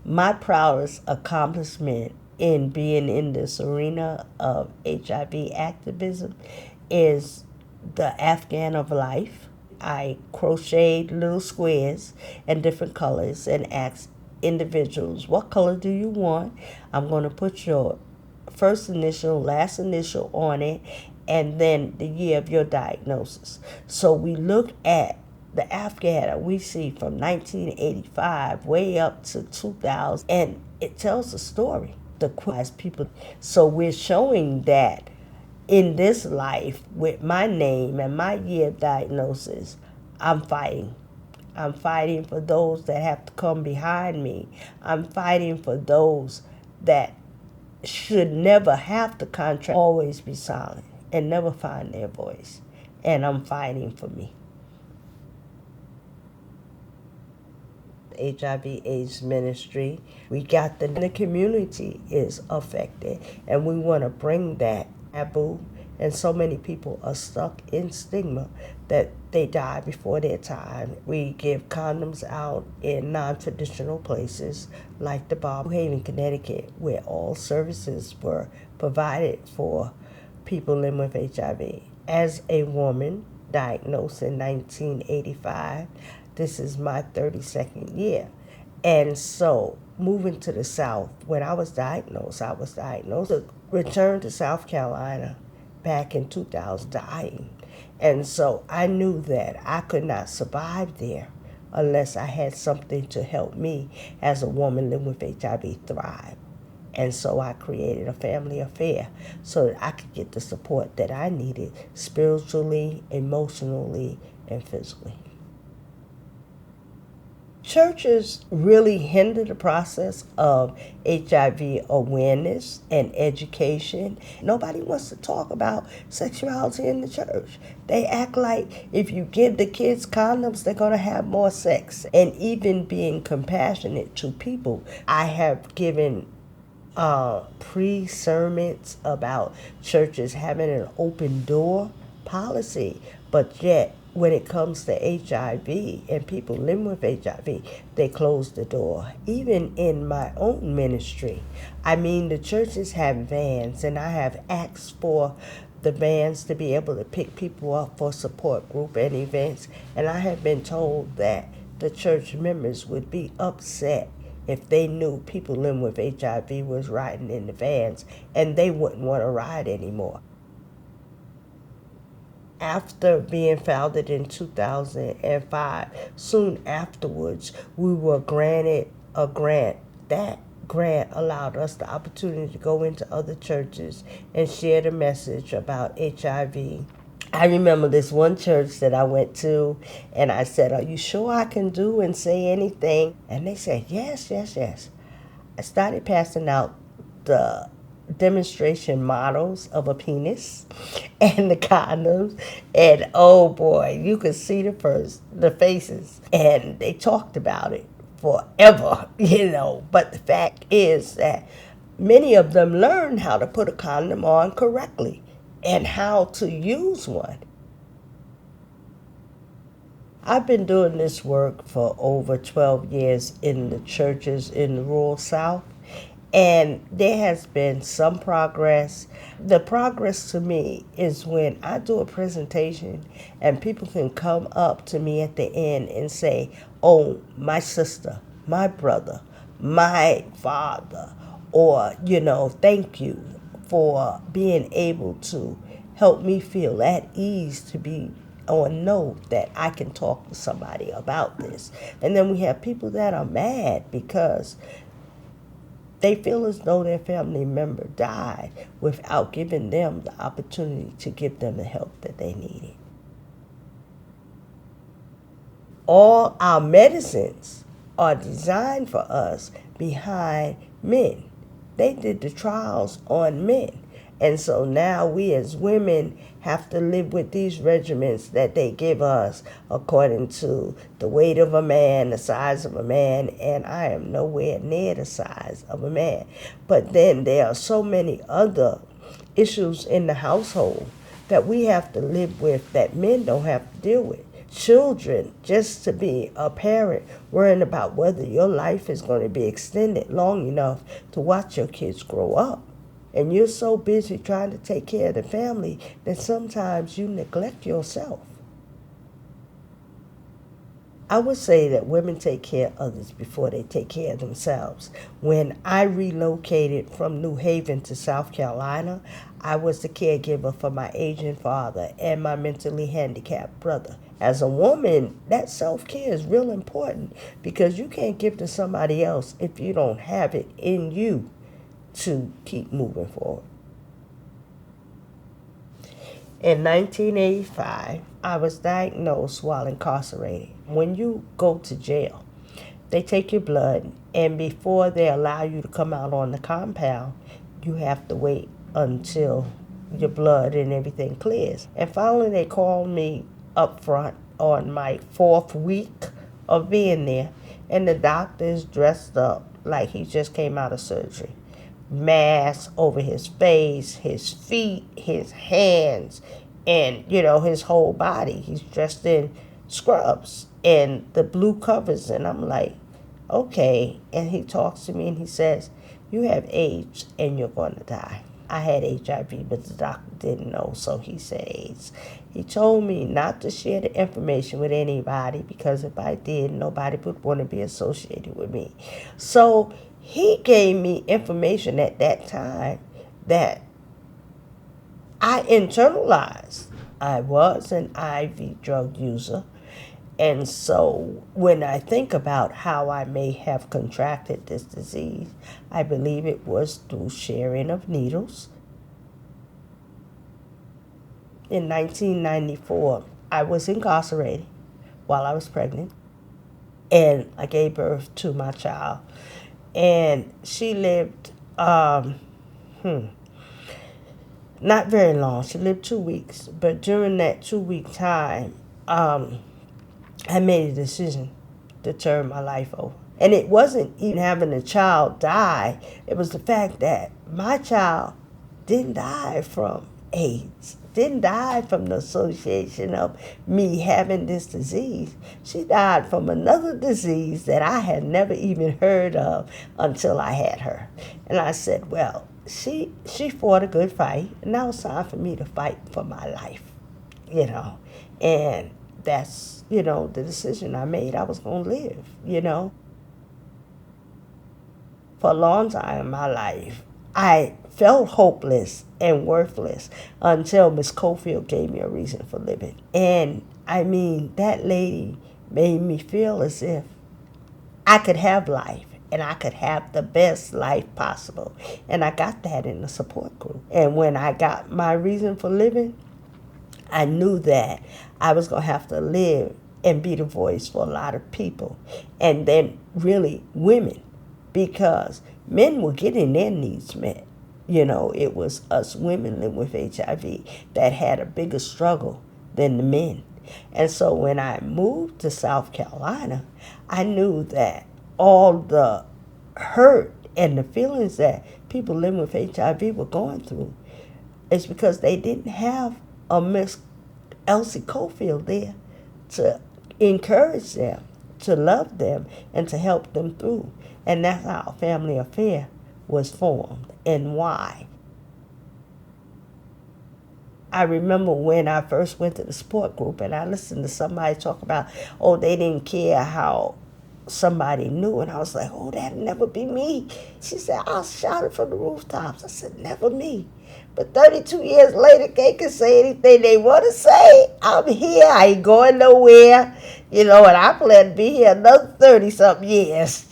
My proudest accomplishment in being in this arena of HIV activism is the Afghan of life. I crocheted little squares in different colors and asked individuals, what color do you want? I'm going to put your first initial, last initial on it, and then the year of your diagnosis. So we look at the Afghan we see from 1985 way up to 2000, and it tells a story. The people. So we're showing that in this life, with my name and my year of diagnosis, I'm fighting. I'm fighting for those that have to come behind me. I'm fighting for those that should never have to contract, always be silent and never find their voice. And I'm fighting for me. HIV/AIDS ministry, we got the community is affected, and we want to bring that taboo. And so many people are stuck in stigma that they die before their time. We give condoms out in non-traditional places like the bar in New Haven, Connecticut, where all services were provided for people living with HIV. As a woman diagnosed in 1985, this is my 32nd year. And so moving to the South, when I was diagnosed, returned to South Carolina back in 2000 dying. And so I knew that I could not survive there unless I had something to help me as a woman living with HIV thrive. And so I created a family affair so that I could get the support that I needed spiritually, emotionally, and physically. Churches really hinder the process of HIV awareness and education. Nobody wants to talk about sexuality in the church. They act like if you give the kids condoms, they're going to have more sex. And even being compassionate to people, I have given pre-sermons about churches having an open door policy, but yet when it comes to HIV and people living with HIV, they close the door. Even in my own ministry, the churches have vans, and I have asked for the vans to be able to pick people up for support group and events, and I have been told that the church members would be upset if they knew people living with HIV was riding in the vans, and they wouldn't want to ride anymore. After being founded in 2005, soon afterwards, we were granted a grant. That grant allowed us the opportunity to go into other churches and share the message about HIV. I remember this one church that I went to, and I said, are you sure I can do and say anything? And they said, yes, yes, yes. I started passing out the demonstration models of a penis and the condoms, and oh boy, you could see the faces, and they talked about it forever, but the fact is that many of them learned how to put a condom on correctly and how to use one. I've been doing this work for over 12 years in the churches in the rural South, and there has been some progress. The progress to me is when I do a presentation and people can come up to me at the end and say, oh, my sister, my brother, my father, or, thank you for being able to help me feel at ease to be or know that I can talk to somebody about this. And then we have people that are mad because they feel as though their family member died without giving them the opportunity to give them the help that they needed. All our medicines are designed for us behind men. They did the trials on men. And so now we as women have to live with these regimens that they give us according to the weight of a man, the size of a man, and I am nowhere near the size of a man. But then there are so many other issues in the household that we have to live with that men don't have to deal with. children, just to be a parent, worrying about whether your life is going to be extended long enough to watch your kids grow up. And you're so busy trying to take care of the family that sometimes you neglect yourself. I would say that women take care of others before they take care of themselves. When I relocated from New Haven to South Carolina, I was the caregiver for my aging father and my mentally handicapped brother. As a woman, that self-care is real important because you can't give to somebody else if you don't have it in you to keep moving forward. In 1985, I was diagnosed while incarcerated. When you go to jail, they take your blood, and before they allow you to come out on the compound, you have to wait until your blood and everything clears. And finally, they called me up front on my 4th week of being there, and the doctor is dressed up like he just came out of surgery. Mask over his face, his feet, his hands, and his whole body. He's dressed in scrubs and the blue covers, and I'm like, okay. And he talks to me and he says, you have AIDS and you're going to die. I had HIV, but the doctor didn't know, so he said AIDS. He told me not to share the information with anybody because if I did, nobody would want to be associated with me. So he gave me information at that time that I internalized. I was an IV drug user. And so when I think about how I may have contracted this disease, I believe it was through sharing of needles. In 1994, I was incarcerated while I was pregnant, and I gave birth to my child. And she lived, not very long. She lived 2 weeks. But during that 2-week time, I made a decision to turn my life over. And it wasn't even having a child die. It was the fact that my child didn't die from AIDS, didn't die from the association of me having this disease. She died from another disease that I had never even heard of until I had her. And I said, well, she fought a good fight, and now it's time for me to fight for my life, And that's, the decision I made. I was going to live, For a long time in my life, I felt hopeless and worthless until Miss Cofield gave me a reason for living. And I mean, that lady made me feel as if I could have life and I could have the best life possible. And I got that in the support group. And when I got my reason for living, I knew that I was going to have to live and be the voice for a lot of people. And then really women, because men were getting their needs met. It was us women living with HIV that had a bigger struggle than the men. And so when I moved to South Carolina, I knew that all the hurt and the feelings that people living with HIV were going through is because they didn't have a Miss Elsie Cofield there to encourage them, to love them, and to help them through. And that's how Family Affair was formed and why. I remember when I first went to the support group and I listened to somebody talk about, they didn't care how somebody knew. And I was like, that'd never be me. She said, I'll shout it from the rooftops. I said, never me. But 32 years later, they can say anything they want to say. I'm here. I ain't going nowhere. And I plan to be here another 30-something years,